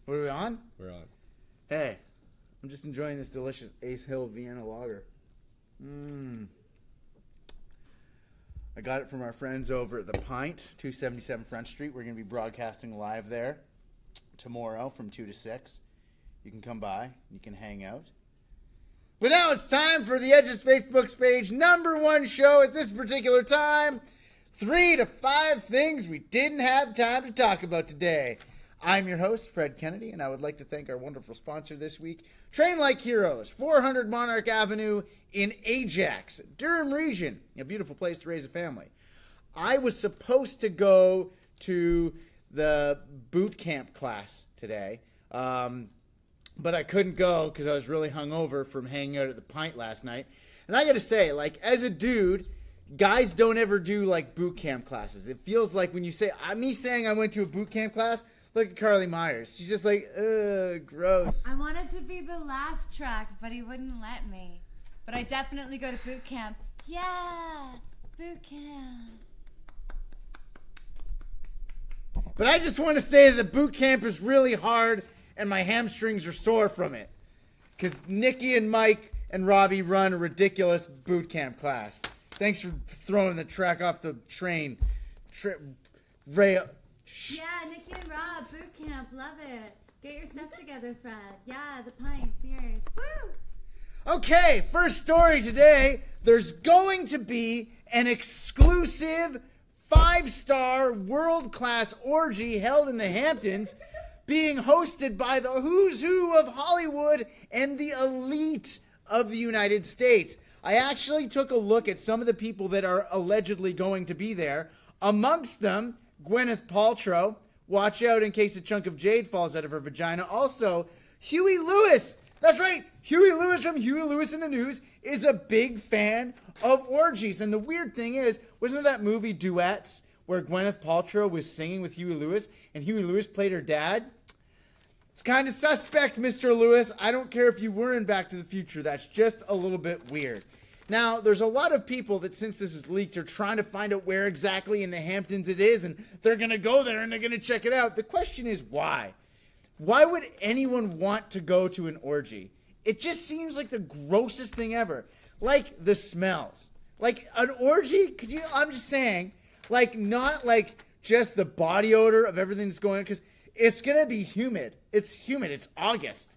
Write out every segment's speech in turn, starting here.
What are we on? We're on. Hey, I'm just enjoying this delicious Ace Hill Vienna Lager. I got it from our friends over at The Pint, 277 Front Street. We're going to be broadcasting live there tomorrow from 2 to 6. You can come by. You can hang out. But now it's time for the Edge's Facebook page #1 show at this particular time. 3 to 5 things we didn't have time to talk about today. I'm your host, Fred Kennedy, and I would like to thank our wonderful sponsor this week, Train Like Heroes, 400 Monarch Avenue in Ajax, Durham region. A beautiful place to raise a family. I was supposed to go to the boot camp class today, but I couldn't go because I was really hungover from hanging out at the Pint last night. And I got to say, like, as a dude, guys don't ever do, like, boot camp classes. It feels like when you say, me saying I went to a boot camp class, look at Carly Myers. She's just like, ugh, gross. I wanted to be the laugh track, but he wouldn't let me. But I definitely go to boot camp. Yeah, boot camp. But I just want to say that boot camp is really hard, and my hamstrings are sore from it. Because Nikki and Mike and Robbie run a ridiculous boot camp class. Thanks for throwing the track off the train. Rail. Yeah, Nikki and Rob, boot camp, love it. Get your stuff together, Fred. Yeah, the pint, beers. Woo! Okay, first story today. There's going to be an exclusive 5-star world-class orgy held in the Hamptons being hosted by the who's who of Hollywood and the elite of the United States. I actually took a look at some of the people that are allegedly going to be there. Amongst them, Gwyneth Paltrow. Watch out in case a chunk of jade falls out of her vagina. Also, Huey Lewis. That's right. Huey Lewis from Huey Lewis in the News is a big fan of orgies. And the weird thing is, wasn't there that movie Duets where Gwyneth Paltrow was singing with Huey Lewis and Huey Lewis played her dad? It's kind of suspect, Mr. Lewis. I don't care if you were in Back to the Future. That's just a little bit weird. Now, there's a lot of people that, since this is leaked, are trying to find out where exactly in the Hamptons it is, and they're going to go there and they're going to check it out. The question is why? Why would anyone want to go to an orgy? It just seems like the grossest thing ever. Like the smells. Like an orgy, I'm just saying, like not like just the body odor of everything that's going on, because it's going to be humid. It's humid. It's August.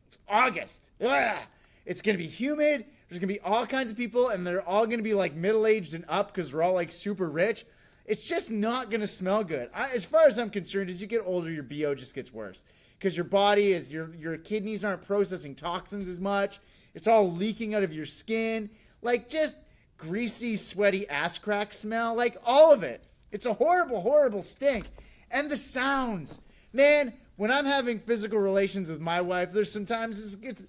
It's August. Ugh. It's going to be humid. There's going to be all kinds of people, and they're all going to be, like, middle-aged and up because they're all, like, super rich. It's just not going to smell good. As far as I'm concerned, as you get older, your BO just gets worse because your body is, your kidneys aren't processing toxins as much. It's all leaking out of your skin. Like, just greasy, sweaty ass crack smell. Like, all of it. It's a horrible, horrible stink. And the sounds. Man, when I'm having physical relations with my wife, there's sometimes there's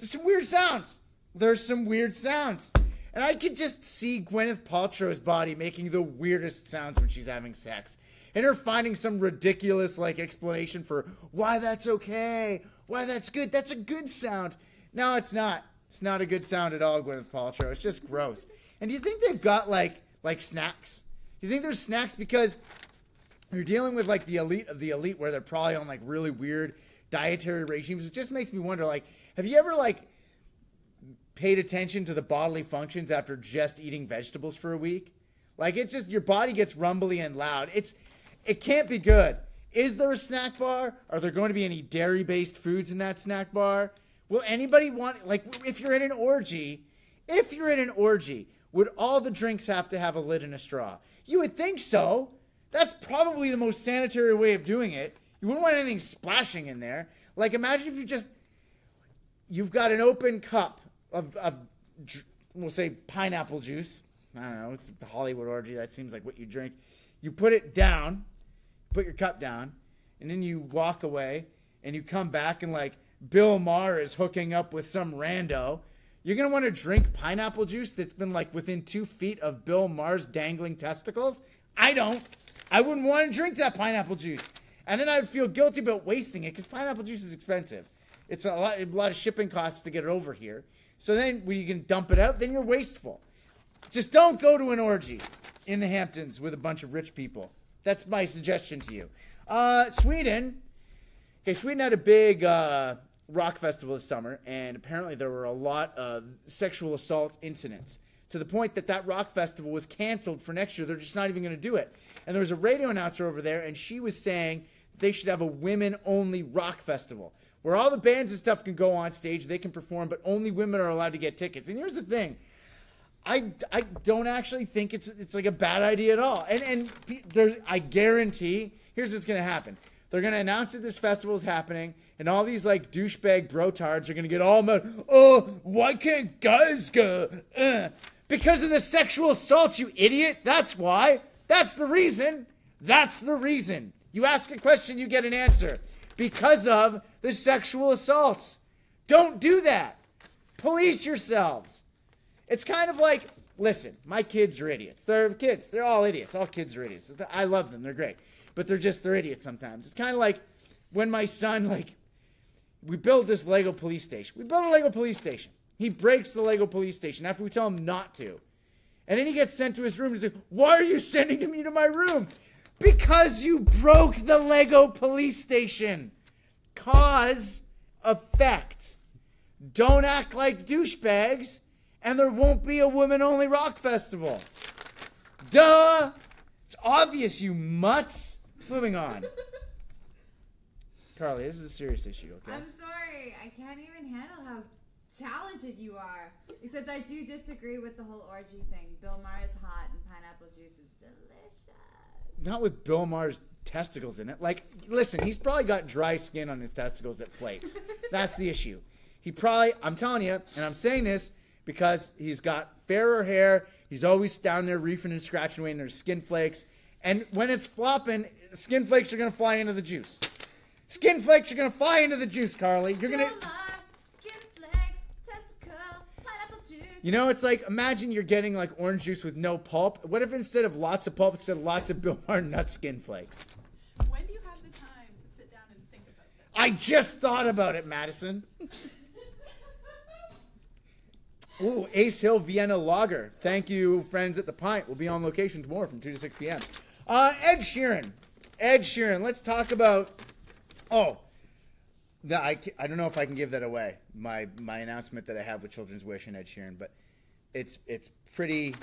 some weird sounds. There's some weird sounds. And I could just see Gwyneth Paltrow's body making the weirdest sounds when she's having sex. And her finding some ridiculous, like, explanation for why that's okay, why that's good. That's a good sound. No, it's not. It's not a good sound at all, Gwyneth Paltrow. It's just gross. And do you think they've got, like snacks? Do you think there's snacks? Because you're dealing with, like, the elite of the elite where they're probably on, like, really weird dietary regimes. It just makes me wonder, like, have you ever, like, paid attention to the bodily functions after just eating vegetables for a week? Like, it's just, your body gets rumbly and loud. It can't be good. Is there a snack bar? Are there going to be any dairy-based foods in that snack bar? Will anybody want, like, if you're in an orgy, would all the drinks have to have a lid and a straw? You would think so. That's probably the most sanitary way of doing it. You wouldn't want anything splashing in there. Like, imagine if you've got an open cup of we'll say pineapple juice. I don't know, it's the Hollywood orgy. That seems like what you drink. You put it down, put your cup down, and then you walk away, and you come back, and like Bill Maher is hooking up with some rando. You're going to want to drink pineapple juice that's been like within 2 feet of Bill Maher's dangling testicles? I don't. I wouldn't want to drink that pineapple juice. And then I'd feel guilty about wasting it because pineapple juice is expensive. It's a lot of shipping costs to get it over here. So then when you can dump it out, then you're wasteful. Just don't go to an orgy in the Hamptons with a bunch of rich people. That's my suggestion to you. Sweden Okay, Sweden had a big rock festival this summer, and apparently there were a lot of sexual assault incidents to the point that that rock festival was canceled for next year. They're just not even going to do it. And there was a radio announcer over there, and she was saying they should have a women-only rock festival where all the bands and stuff can go on stage, they can perform, but only women are allowed to get tickets. And here's the thing. I don't actually think it's like a bad idea at all. And I guarantee, here's what's going to happen. They're going to announce that this festival is happening, and all these like douchebag brotards are going to get all mad. Oh, why can't guys go? Because of the sexual assaults, you idiot. That's why. That's the reason. That's the reason. You ask a question, you get an answer. Because of the sexual assaults. Don't do that. Police yourselves. It's kind of like, listen, my kids are idiots. They're kids. They're all idiots. All kids are idiots. I love them. They're great. But they're idiots sometimes. It's kind of like when my son, we build this Lego police station. We build a Lego police station. He breaks the Lego police station after we tell him not to. And then he gets sent to his room. He's like, why are you sending me to my room? Because you broke the Lego police station. Cause, effect. Don't act like douchebags, and there won't be a women-only rock festival. Duh! It's obvious, you mutts. Moving on. Carly, this is a serious issue, okay? I'm sorry. I can't even handle how talented you are. Except I do disagree with the whole orgy thing. Bill Maher is hot and pineapple juice is delicious. Not with Bill Maher's testicles in it. Listen, he's probably got dry skin on his testicles that flakes. That's the issue. I'm telling you, and I'm saying this because he's got fairer hair. He's always down there reefing and scratching away, and there's skin flakes. And when it's flopping, skin flakes are going to fly into the juice. Skin flakes are going to fly into the juice, Carly. You're going to... Skin flakes, testicle, pineapple juice. You know, it's like, imagine you're getting like orange juice with no pulp. What if instead of lots of pulp, instead of lots of Bill Maher nut skin flakes? When do you have the time to sit down and think about this? I just thought about it, Madison. Ooh, Ace Hill Vienna Lager. Thank you, friends at the Pint. We'll be on location tomorrow from 2 to 6 p.m. Ed Sheeran. Ed Sheeran. Let's talk about... Oh, I don't know if I can give that away. My announcement that I have with Children's Wish and Ed Sheeran, but it's pretty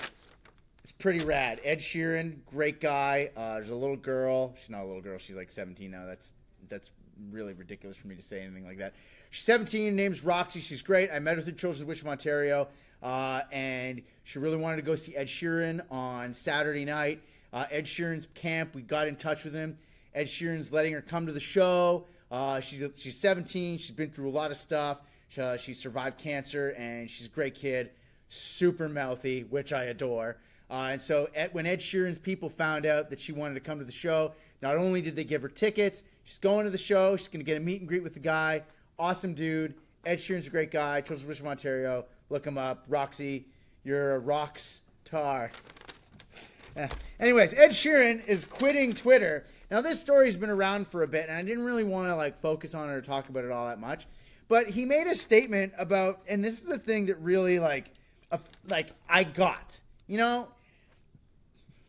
rad. Ed Sheeran, great guy. There's a little girl. She's not a little girl. She's like 17 now. That's really ridiculous for me to say anything like that. She's 17. Name's Roxy. She's great. I met her through Children's Wish of Ontario, and she really wanted to go see Ed Sheeran on Saturday night. Ed Sheeran's camp. We got in touch with him. Ed Sheeran's letting her come to the show. She's 17. She's been through a lot of stuff. She survived cancer, and she's a great kid. Super mouthy, which I adore. And so when Ed Sheeran's people found out that she wanted to come to the show, not only did they give her tickets, she's going to the show. She's going to get a meet and greet with the guy. Awesome dude. Ed Sheeran's a great guy. Children's Wish of Ontario. Look him up. Roxy, you're a rock star. Anyways, Ed Sheeran is quitting Twitter. Now, this story's been around for a bit, and I didn't really want to focus on it or talk about it all that much. But he made a statement about, and this is the thing that really I got,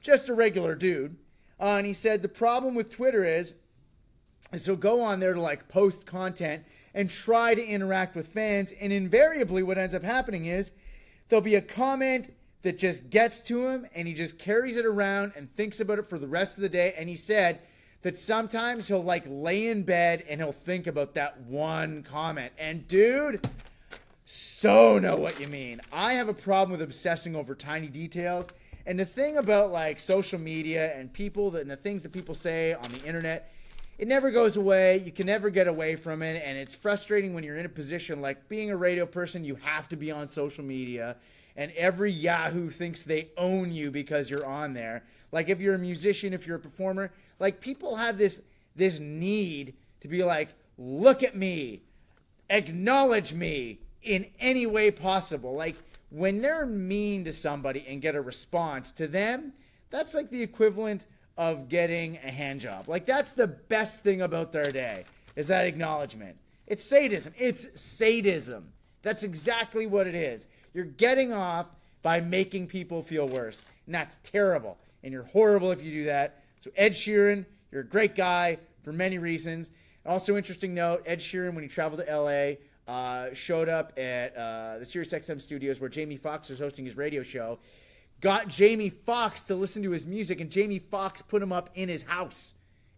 just a regular dude. And he said the problem with Twitter is so go on there to post content and try to interact with fans, and invariably what ends up happening is there'll be a comment that just gets to him, and he just carries it around and thinks about it for the rest of the day. And he said that sometimes he'll lay in bed and he'll think about that one comment. And dude, so know what you mean. I have a problem with obsessing over tiny details. And the thing about social media and people and the things that people say on the internet, it never goes away. You can never get away from it. And it's frustrating when you're in a position like being a radio person, you have to be on social media. And every Yahoo thinks they own you because you're on there. If you're a musician, if you're a performer, people have this need to be look at me, acknowledge me in any way possible. When they're mean to somebody and get a response to them, that's the equivalent of getting a hand job. That's the best thing about their day, is that acknowledgement. It's sadism. It's sadism. That's exactly what it is. You're getting off by making people feel worse. And that's terrible. And you're horrible if you do that. So Ed Sheeran, you're a great guy for many reasons. Also, interesting note, Ed Sheeran, when he traveled to L.A., showed up at the SiriusXM studios where Jamie Foxx was hosting his radio show, got Jamie Foxx to listen to his music, and Jamie Foxx put him up in his house.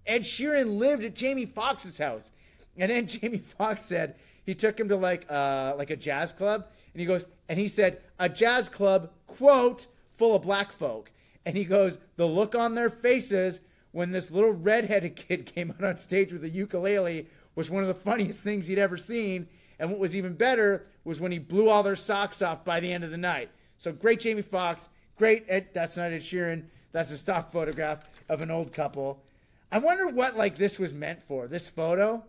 Ed Sheeran lived at Jamie Foxx's house. And then Jamie Foxx said he took him to like a jazz club, and he said, a jazz club, quote, full of black folk. And he goes, the look on their faces when this little redheaded kid came out on stage with a ukulele was one of the funniest things he'd ever seen. And what was even better was when he blew all their socks off by the end of the night. So great Jamie Foxx, great that's not Ed Sheeran, that's a stock photograph of an old couple. I wonder what like this was meant for, this photo.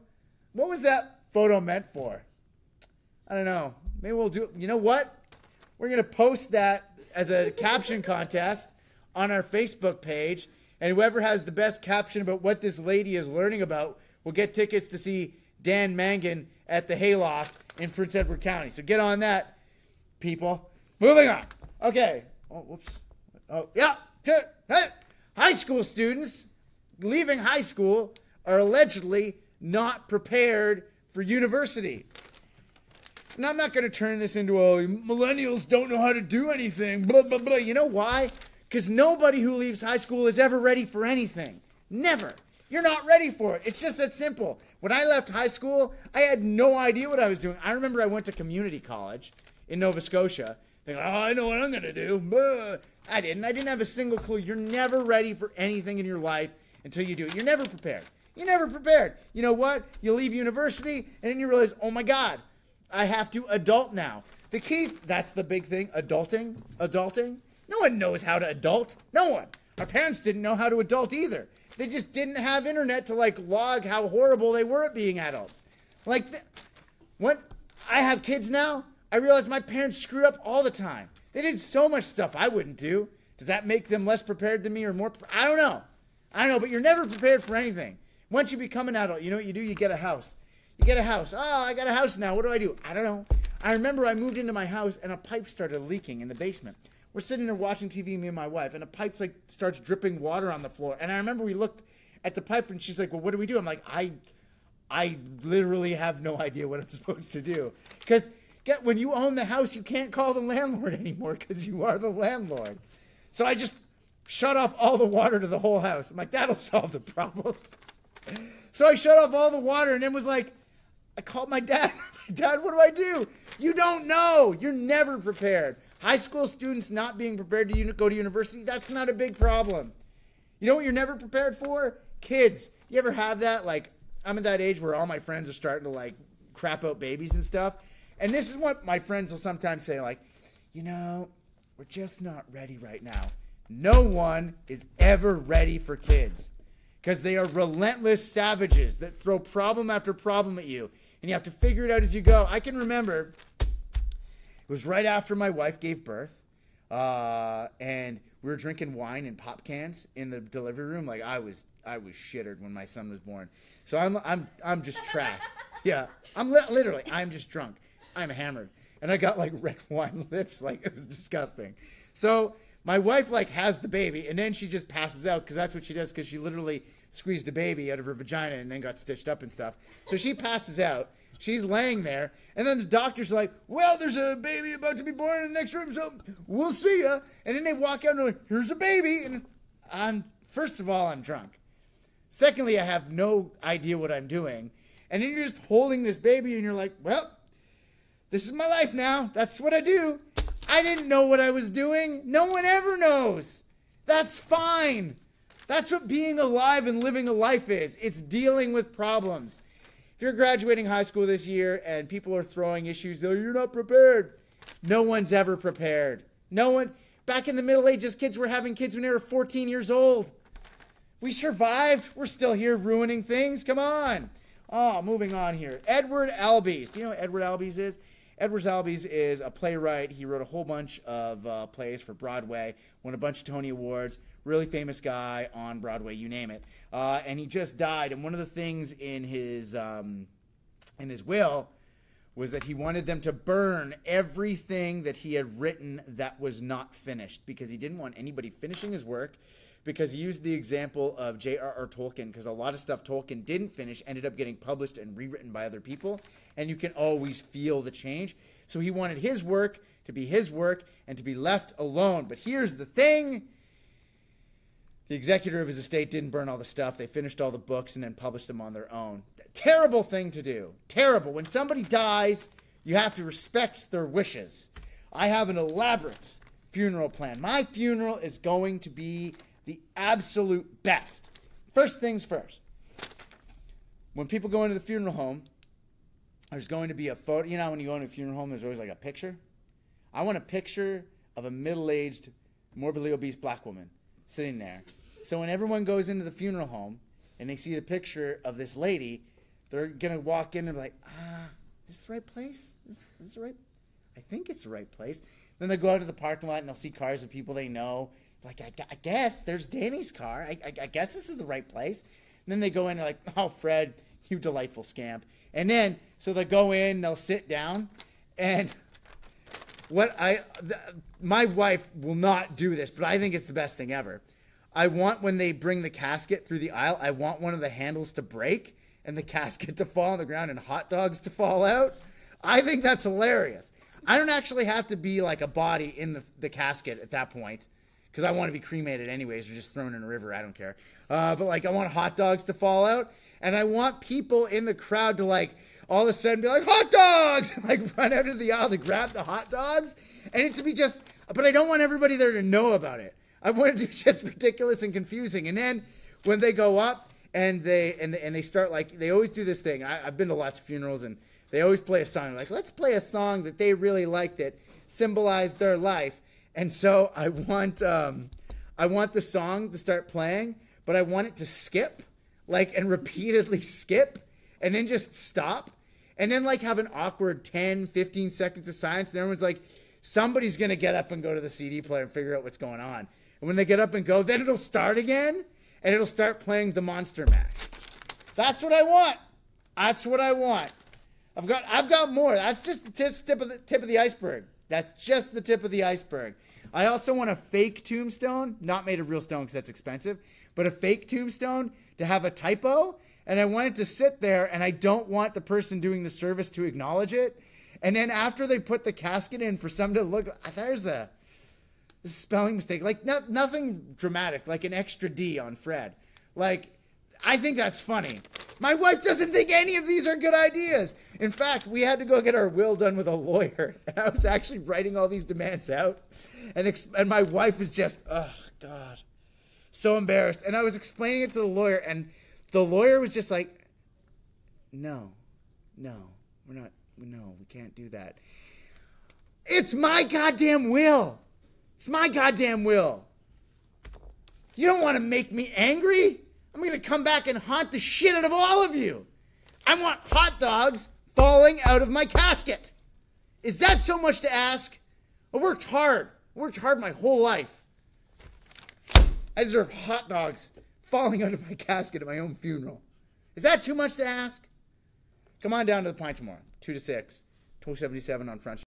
What was that photo meant for? I don't know. Maybe we'll do, you know what? We're going to post that as a caption contest on our Facebook page. And whoever has the best caption about what this lady is learning about will get tickets to see Dan Mangan at the Hayloft in Prince Edward County. So get on that, people. Moving on. Okay. Oh, whoops. Oh, yeah. Hey. High school students leaving high school are allegedly not prepared for university. And I'm not going to turn this into millennials don't know how to do anything, blah, blah, blah. You know why? Because nobody who leaves high school is ever ready for anything. Never. You're not ready for it. It's just that simple. When I left high school, I had no idea what I was doing. I remember I went to community college in Nova Scotia. Thinking, I know what I'm going to do. But I didn't. I didn't have a single clue. You're never ready for anything in your life until you do it. You're never prepared. You're never prepared. You know what? You leave university, and then you realize, oh my God, I have to adult now. The key, that's the big thing, adulting. No one knows how to adult. No one. Our parents didn't know how to adult either. They just didn't have internet to like log how horrible they were at being adults. When I have kids now, I realize my parents screwed up all the time. They did so much stuff I wouldn't do. Does that make them less prepared than me or more? I don't know, but you're never prepared for anything. Once you become an adult, you know what you do? You get a house. You get a house. Oh, I got a house now. What do? I don't know. I remember I moved into my house and a pipe started leaking in the basement. We're sitting there watching TV, me and my wife, and a pipe starts dripping water on the floor. And I remember we looked at the pipe and she's like, well, what do we do? I'm like, I literally have no idea what I'm supposed to do. Because when you own the house, you can't call the landlord anymore because you are the landlord. So I just shut off all the water to the whole house. I'm like, that'll solve the problem. So I shut off all the water and then was like, I called my dad. Dad, what do I do? You don't know. You're never prepared. High school students not being prepared to go to university, that's not a big problem. You know what you're never prepared for? Kids. You ever have that? Like, I'm at that age where all my friends are starting to, like, crap out babies and stuff. And this is what my friends will sometimes say, like, you know, we're just not ready right now. No one is ever ready for kids because they are relentless savages that throw problem after problem at you. And you have to figure it out as you go. I can remember it was right after my wife gave birth, and we were drinking wine in pop cans in the delivery room. Like I was shittered when my son was born. So I'm just trashed. Yeah, I'm literally just drunk. I'm hammered, and I got like red wine lips. Like it was disgusting. So my wife like has the baby, and then she just passes out because that's what she does because she literally squeezed the baby out of her vagina and then got stitched up and stuff. So she passes out. She's laying there, and then the doctor's like, well, there's a baby about to be born in the next room, so we'll see ya. And then they walk out and they're like, here's a baby. And first of all, I'm drunk. Secondly, I have no idea what I'm doing. And then you're just holding this baby, and you're like, well, this is my life now. That's what I do. I didn't know what I was doing. No one ever knows. That's fine. That's what being alive and living a life is. It's dealing with problems. If you're graduating high school this year and people are throwing issues, though, you're not prepared. No one's ever prepared. No one. Back in the Middle Ages, kids were having kids when they were 14 years old. We survived. We're still here ruining things. Come on. Oh, moving on here. Edward Albee. Do you know what Edward Albee is? Edward Albee is a playwright. He wrote a whole bunch of plays for Broadway, won a bunch of Tony Awards, really famous guy on Broadway, you name it. And he just died. And one of the things in his will was that he wanted them to burn everything that he had written that was not finished because he didn't want anybody finishing his work, because he used the example of J.R.R. Tolkien, because a lot of stuff Tolkien didn't finish ended up getting published and rewritten by other people, and you can always feel the change. So he wanted his work to be his work and to be left alone. But here's the thing. The executor of his estate didn't burn all the stuff. They finished all the books and then published them on their own. Terrible thing to do. Terrible. When somebody dies, you have to respect their wishes. I have an elaborate funeral plan. My funeral is going to be the absolute best. First things first. When people go into the funeral home, there's going to be a photo. You know, when you go into a funeral home, there's always like a picture. I want a picture of a middle-aged, morbidly obese black woman sitting there. So when everyone goes into the funeral home and they see the picture of this lady, they're going to walk in and be like, is this the right place? Is this the right? I think it's the right place. Then they go out to the parking lot and they'll see cars of people they know. Like, I guess there's Danny's car. I guess this is the right place. And then they go in and they're like, oh, Fred, you delightful scamp. And then, so they go in, they'll sit down, and my wife will not do this, but I think it's the best thing ever. I want, when they bring the casket through the aisle, I want one of the handles to break and the casket to fall on the ground and hot dogs to fall out. I think that's hilarious. I don't actually have to be like a body in the casket at that point, because I want to be cremated anyways or just thrown in a river. I don't care. But like, I want hot dogs to fall out, and I want people in the crowd to like all of a sudden be like, hot dogs! And like run out of the aisle to grab the hot dogs, and it to be just, but I don't want everybody there to know about it. I want it to be just ridiculous and confusing. And then when they go up and they start, like, they always do this thing. I've been to lots of funerals, and they always play a song. Like, let's play a song that they really like that symbolized their life. And so I want the song to start playing, but I want it to skip, like, and repeatedly skip, and then just stop, and then like have an awkward 10, 15 seconds of silence, and everyone's like, somebody's going to get up and go to the CD player and figure out what's going on. And when they get up and go, then it'll start again, and it'll start playing the Monster Mash. That's what I want. That's what I want. I've got more. That's just the tip of the iceberg. That's just the tip of the iceberg. I also want a fake tombstone, not made of real stone because that's expensive, but a fake tombstone to have a typo, and I want it to sit there, and I don't want the person doing the service to acknowledge it. And then after they put the casket in, for some to look, there's a spelling mistake, like nothing dramatic, like an extra D on Fred. Like, I think that's funny. My wife doesn't think any of these are good ideas. In fact, we had to go get our will done with a lawyer, and I was actually writing all these demands out, and my wife is just, oh God, so embarrassed. And I was explaining it to the lawyer, and the lawyer was just like, no, we can't do that. It's my goddamn will. It's my goddamn will. You don't want to make me angry? I'm going to come back and haunt the shit out of all of you. I want hot dogs falling out of my casket. Is that so much to ask? I worked hard. My whole life. I deserve hot dogs falling out of my casket at my own funeral. Is that too much to ask? Come on down to the Pine tomorrow, 2 to 6, 277 on Front Street.